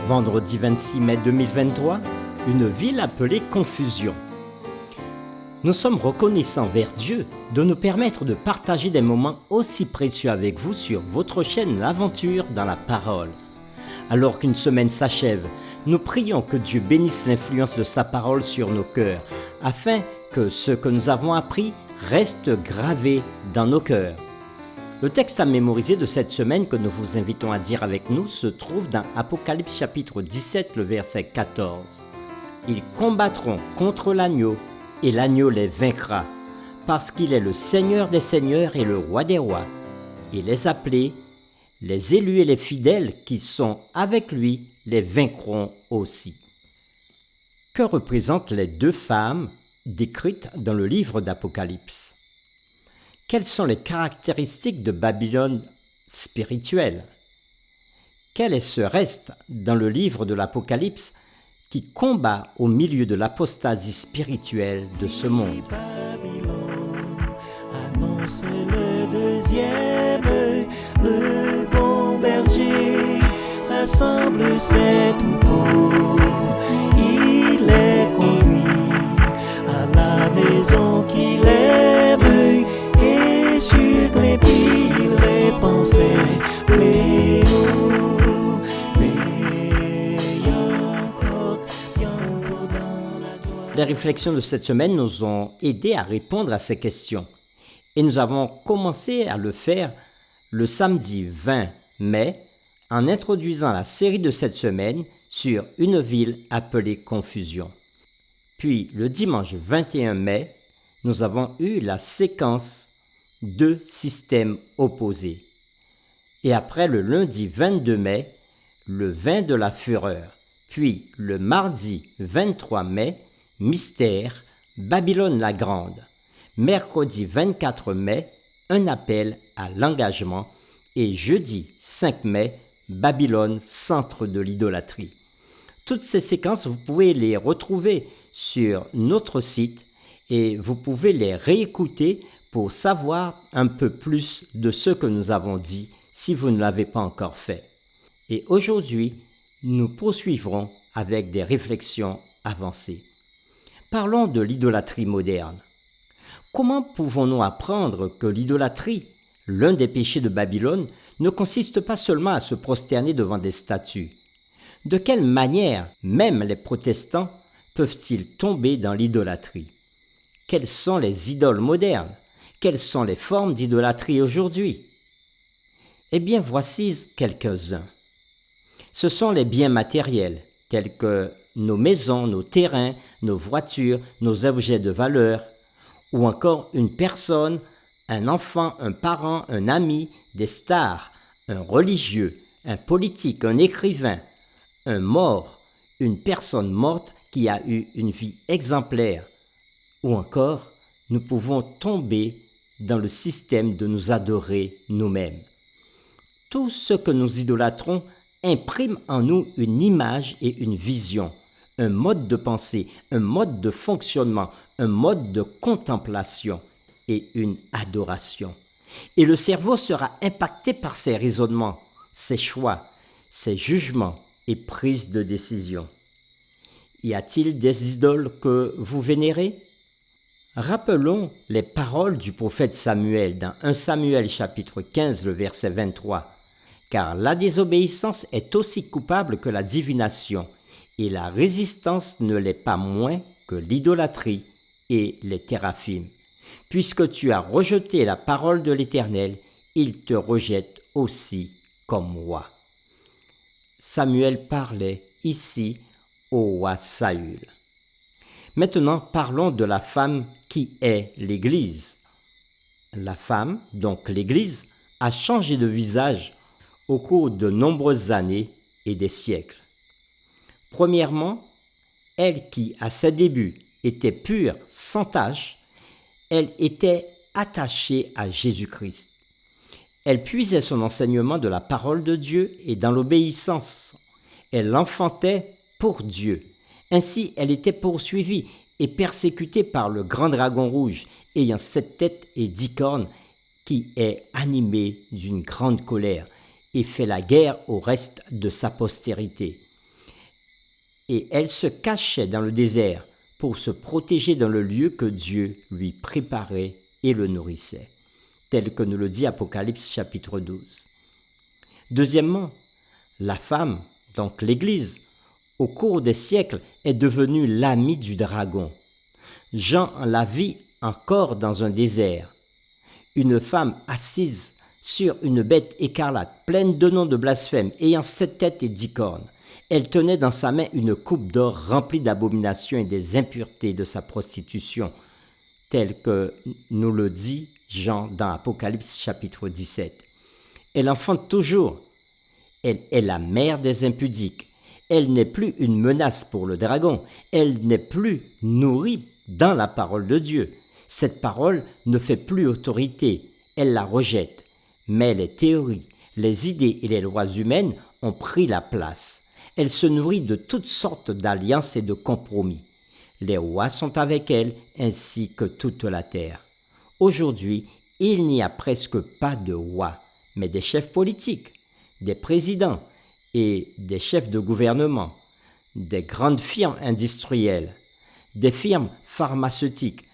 Vendredi 26 mai 2023, une ville appelée Confusion. Nous sommes reconnaissants vers Dieu de nous permettre de partager des moments aussi précieux avec vous sur votre chaîne L'Aventure dans la Parole. Alors qu'une semaine s'achève, nous prions que Dieu bénisse l'influence de sa parole sur nos cœurs, afin que ce que nous avons appris reste gravé dans nos cœurs. Le texte à mémoriser de cette semaine que nous vous invitons à dire avec nous se trouve dans Apocalypse chapitre 17, le verset 14. Ils combattront contre l'agneau et l'agneau les vaincra, parce qu'il est le Seigneur des seigneurs et le Roi des rois. Et les appelés, les élus et les fidèles qui sont avec lui les vaincront aussi. Que représentent les deux femmes décrites dans le livre d'Apocalypse? Quelles sont les caractéristiques de Babylone spirituelle? Quel est ce reste dans le livre de l'Apocalypse qui combat au milieu de l'apostasie spirituelle de ce monde? Babylone annonce le deuxième, le bon berger rassemble ses troupeaux. Il les conduit à la maison qu'il aime, et sur les pieds il répand ses fléaux. Veille encore dans la gloire. Les réflexions de cette semaine nous ont aidés à répondre à ces questions. Et nous avons commencé à le faire le samedi 20 mai en introduisant la série de cette semaine sur une ville appelée Confusion. Puis le dimanche 21 mai, nous avons eu la séquence deux systèmes opposés. Et après le lundi 22 mai, le vin de la fureur. Puis le mardi 23 mai, mystère, Babylone la Grande. Mercredi 24 mai, un appel à l'engagement. Et jeudi 5 mai, Babylone, centre de l'idolâtrie. Toutes ces séquences, vous pouvez les retrouver sur notre site et vous pouvez les réécouter pour savoir un peu plus de ce que nous avons dit si vous ne l'avez pas encore fait. Et aujourd'hui, nous poursuivrons avec des réflexions avancées. Parlons de l'idolâtrie moderne. Comment pouvons-nous apprendre que l'idolâtrie, l'un des péchés de Babylone, ne consiste pas seulement à se prosterner devant des statues? De quelle manière même les protestants peuvent-ils tomber dans l'idolâtrie? Quelles sont les idoles modernes? Quelles sont les formes d'idolâtrie aujourd'hui? Eh bien, voici quelques-uns. Ce sont les biens matériels, tels que nos maisons, nos terrains, nos voitures, nos objets de valeur, ou encore une personne, un enfant, un parent, un ami, des stars, un religieux, un politique, un écrivain, un mort, une personne morte qui a eu une vie exemplaire, ou encore nous pouvons tomber dans le système de nous adorer nous-mêmes. Tout ce que nous idolâtrons imprime en nous une image et une vision, un mode de pensée, un mode de fonctionnement, un mode de contemplation et une adoration. Et le cerveau sera impacté par ses raisonnements, ses choix, ses jugements et prises de décision. Y a-t-il des idoles que vous vénérez? Rappelons les paroles du prophète Samuel dans 1 Samuel chapitre 15, le verset 23. Car la désobéissance est aussi coupable que la divination, et la résistance ne l'est pas moins que l'idolâtrie et les téraphimes. Puisque tu as rejeté la parole de l'Éternel, il te rejette aussi comme roi. Samuel parlait ici au roi Saül. Maintenant, parlons de la femme qui est l'Église. La femme, donc l'Église, a changé de visage au cours de nombreuses années et des siècles. Premièrement, elle qui, à ses débuts, était pure, sans tache, elle était attachée à Jésus-Christ. Elle puisait son enseignement de la parole de Dieu et dans l'obéissance. Elle l'enfantait pour Dieu. Ainsi, elle était poursuivie et persécutée par le grand dragon rouge, ayant 7 têtes et 10 cornes, qui est animé d'une grande colère et fait la guerre au reste de sa postérité. et elle se cachait dans le désert pour se protéger dans le lieu que Dieu lui préparait et le nourrissait, tel que nous le dit Apocalypse chapitre 12. Deuxièmement, la femme, donc l'Église, au cours des siècles, est devenue l'amie du dragon. Jean la vit encore dans un désert. Une femme assise sur une bête écarlate, pleine de noms de blasphème, ayant 7 têtes et 10 cornes. Elle tenait dans sa main une coupe d'or remplie d'abominations et des impuretés de sa prostitution, tel que nous le dit Jean dans Apocalypse chapitre 17. Elle enfante toujours. Elle est la mère des impudiques. Elle n'est plus une menace pour le dragon. Elle n'est plus nourrie dans la parole de Dieu. Cette parole ne fait plus autorité. Elle la rejette. Mais les théories, les idées et les lois humaines ont pris la place. Elle se nourrit de toutes sortes d'alliances et de compromis. Les rois sont avec elle, ainsi que toute la terre. Aujourd'hui, il n'y a presque pas de rois, mais des chefs politiques, des présidents et des chefs de gouvernement, des grandes firmes industrielles, des firmes pharmaceutiques,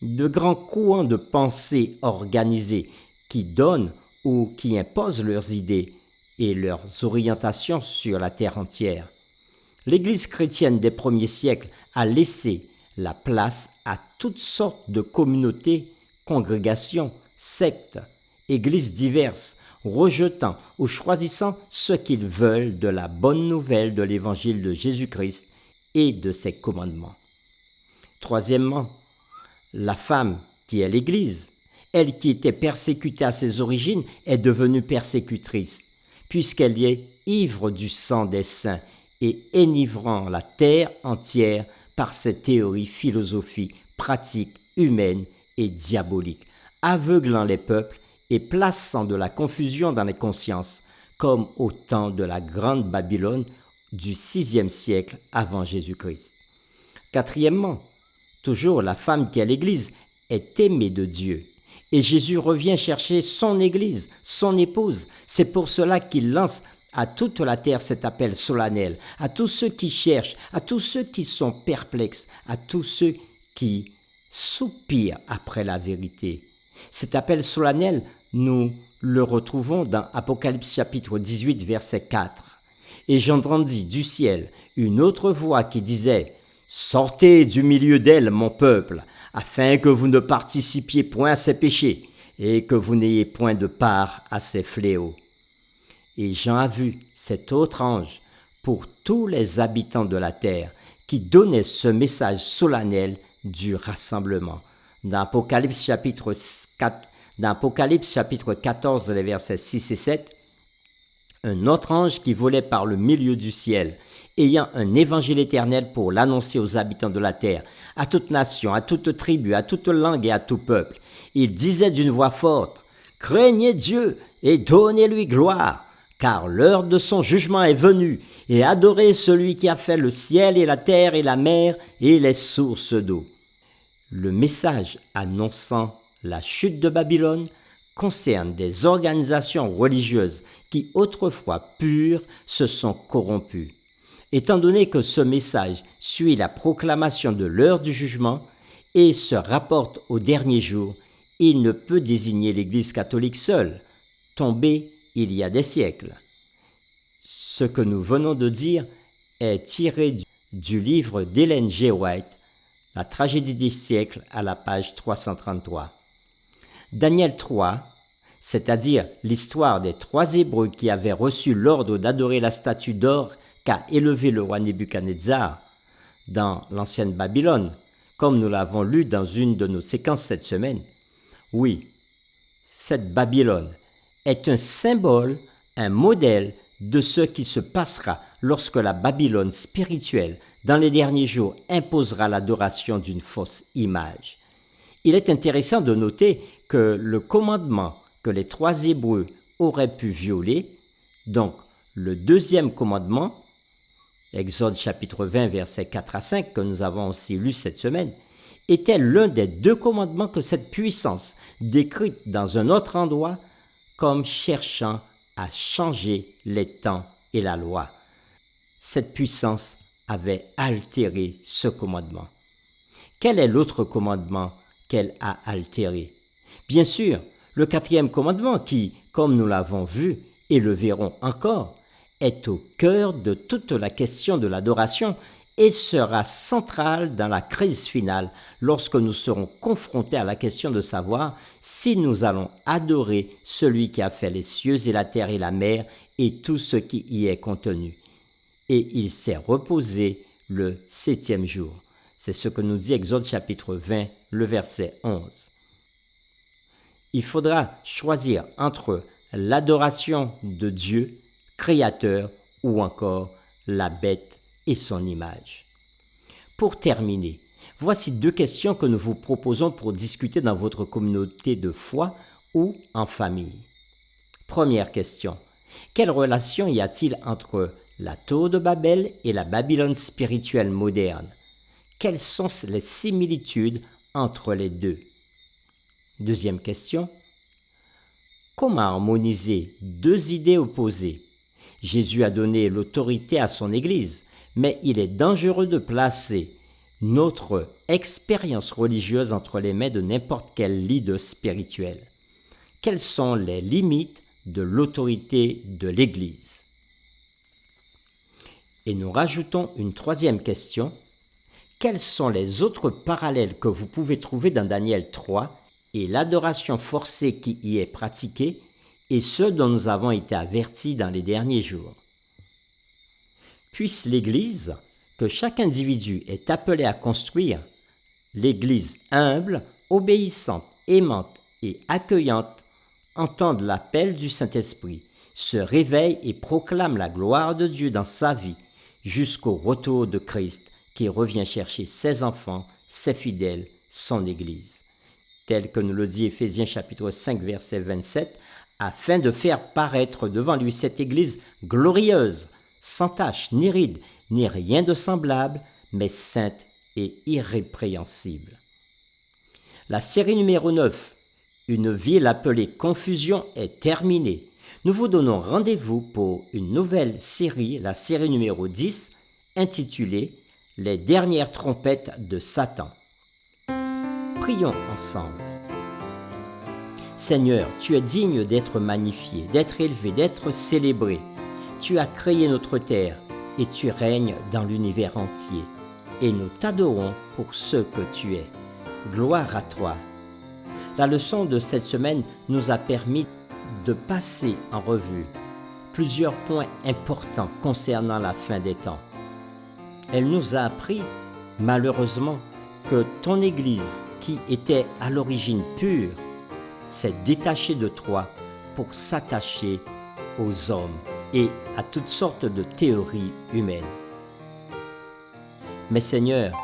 de grands courants de pensée organisés qui donnent ou qui imposent leurs idées et leurs orientations sur la terre entière. L'Église chrétienne des premiers siècles a laissé la place à toutes sortes de communautés, congrégations, sectes, églises diverses, rejetant ou choisissant ce qu'ils veulent de la bonne nouvelle de l'évangile de Jésus-Christ et de ses commandements. Troisièmement, la femme qui est l'Église, elle qui était persécutée à ses origines, est devenue persécutrice, puisqu'elle est ivre du sang des saints et enivrant la terre entière par ses théories, philosophies, pratiques humaines et diaboliques, aveuglant les peuples et plaçant de la confusion dans les consciences, comme au temps de la grande Babylone du VIe siècle avant Jésus-Christ. Quatrièmement, toujours la femme qui est l'Église est aimée de Dieu. Et Jésus revient chercher son Église, son épouse. C'est pour cela qu'il lance à toute la terre cet appel solennel, à tous ceux qui cherchent, à tous ceux qui sont perplexes, à tous ceux qui soupirent après la vérité. Cet appel solennel, nous le retrouvons dans Apocalypse chapitre 18, verset 4. Et j'entendis du ciel une autre voix qui disait « Sortez du milieu d'elle, mon peuple, afin que vous ne participiez point à ses péchés et que vous n'ayez point de part à ses fléaux. » Et Jean a vu cet autre ange pour tous les habitants de la terre qui donnait ce message solennel du rassemblement. Dans Apocalypse chapitre 14, les versets 6 et 7, un autre ange qui volait par le milieu du ciel, ayant un évangile éternel pour l'annoncer aux habitants de la terre, à toute nation, à toute tribu, à toute langue et à tout peuple. Il disait d'une voix forte, « Craignez Dieu et donnez-lui gloire, car l'heure de son jugement est venue, et adorez celui qui a fait le ciel et la terre et la mer et les sources d'eau. » Le message annonçant la chute de Babylone concerne des organisations religieuses qui autrefois pures se sont corrompues. Étant donné que ce message suit la proclamation de l'heure du jugement et se rapporte au dernier jour, il ne peut désigner l'Église catholique seule, tombée il y a des siècles. Ce que nous venons de dire est tiré du livre d'Ellen G. White, La tragédie des siècles, à la page 333. Daniel 3, c'est-à-dire l'histoire des 3 Hébreux qui avaient reçu l'ordre d'adorer la statue d'or qu'a élevé le roi Nebuchadnezzar dans l'ancienne Babylone, comme nous l'avons lu dans une de nos séquences cette semaine. Oui, cette Babylone est un symbole, un modèle de ce qui se passera lorsque la Babylone spirituelle, dans les derniers jours, imposera l'adoration d'une fausse image. Il est intéressant de noter que le commandement que les 3 Hébreux auraient pu violer, donc le 2e commandement, Exode chapitre 20, versets 4 à 5, que nous avons aussi lu cette semaine, était l'un des 2 commandements que cette puissance, décrite dans un autre endroit, comme cherchant à changer les temps et la loi. Cette puissance avait altéré ce commandement. Quel est l'autre commandement qu'elle a altéré? Bien sûr, le 4e commandement qui, comme nous l'avons vu et le verrons encore, est au cœur de toute la question de l'adoration et sera central dans la crise finale lorsque nous serons confrontés à la question de savoir si nous allons adorer celui qui a fait les cieux et la terre et la mer et tout ce qui y est contenu. Et il s'est reposé le 7e jour. C'est ce que nous dit Exode chapitre 20, le verset 11. Il faudra choisir entre l'adoration de Dieu, Créateur, ou encore la bête et son image. Pour terminer, voici 2 questions que nous vous proposons pour discuter dans votre communauté de foi ou en famille. Première question. Quelle relation y a-t-il entre la tour de Babel et la Babylone spirituelle moderne? Quelles sont les similitudes entre les deux? Deuxième question. Comment harmoniser 2 idées opposées? Jésus a donné l'autorité à son Église, mais il est dangereux de placer notre expérience religieuse entre les mains de n'importe quel leader spirituel. Quelles sont les limites de l'autorité de l'Église? Et nous rajoutons une 3e question. Quels sont les autres parallèles que vous pouvez trouver dans Daniel 3 et l'adoration forcée qui y est pratiquée et ce dont nous avons été avertis dans les derniers jours? Puisse l'Église, que chaque individu est appelé à construire, l'Église humble, obéissante, aimante et accueillante, entende l'appel du Saint-Esprit, se réveille et proclame la gloire de Dieu dans sa vie jusqu'au retour de Christ qui revient chercher ses enfants, ses fidèles, son Église. Tel que nous le dit Éphésiens chapitre 5 verset 27, afin de faire paraître devant lui cette Église glorieuse, sans tache, ni ride, ni rien de semblable, mais sainte et irrépréhensible. La série numéro 9, une ville appelée Confusion, est terminée. Nous vous donnons rendez-vous pour une nouvelle série, la série numéro 10, intitulée « Les dernières trompettes de Satan ». Prions ensemble. Seigneur, tu es digne d'être magnifié, d'être élevé, d'être célébré. Tu as créé notre terre et tu règnes dans l'univers entier. Et nous t'adorons pour ce que tu es. Gloire à toi. La leçon de cette semaine nous a permis de passer en revue plusieurs points importants concernant la fin des temps. Elle nous a appris, malheureusement, que ton Église, qui était à l'origine pure, s'est détachée de toi pour s'attacher aux hommes et à toutes sortes de théories humaines. Mais Seigneur,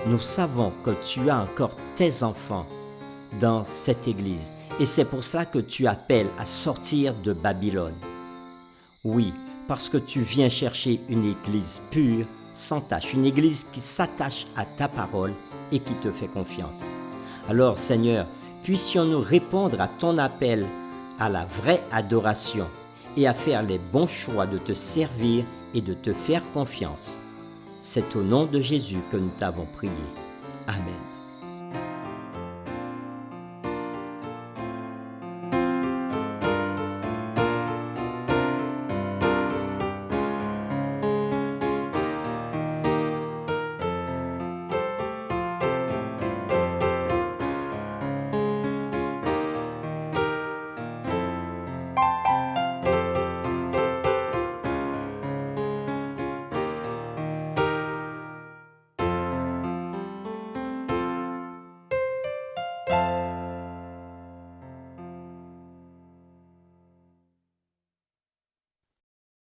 nous savons que tu as encore tes enfants dans cette Église et c'est pour cela que tu appelles à sortir de Babylone. Oui, parce que tu viens chercher une Église pure, sans tache, une Église qui s'attache à ta parole et qui te fait confiance. Alors Seigneur, puissions-nous répondre à ton appel à la vraie adoration et à faire les bons choix de te servir et de te faire confiance. C'est au nom de Jésus que nous t'avons prié. Amen.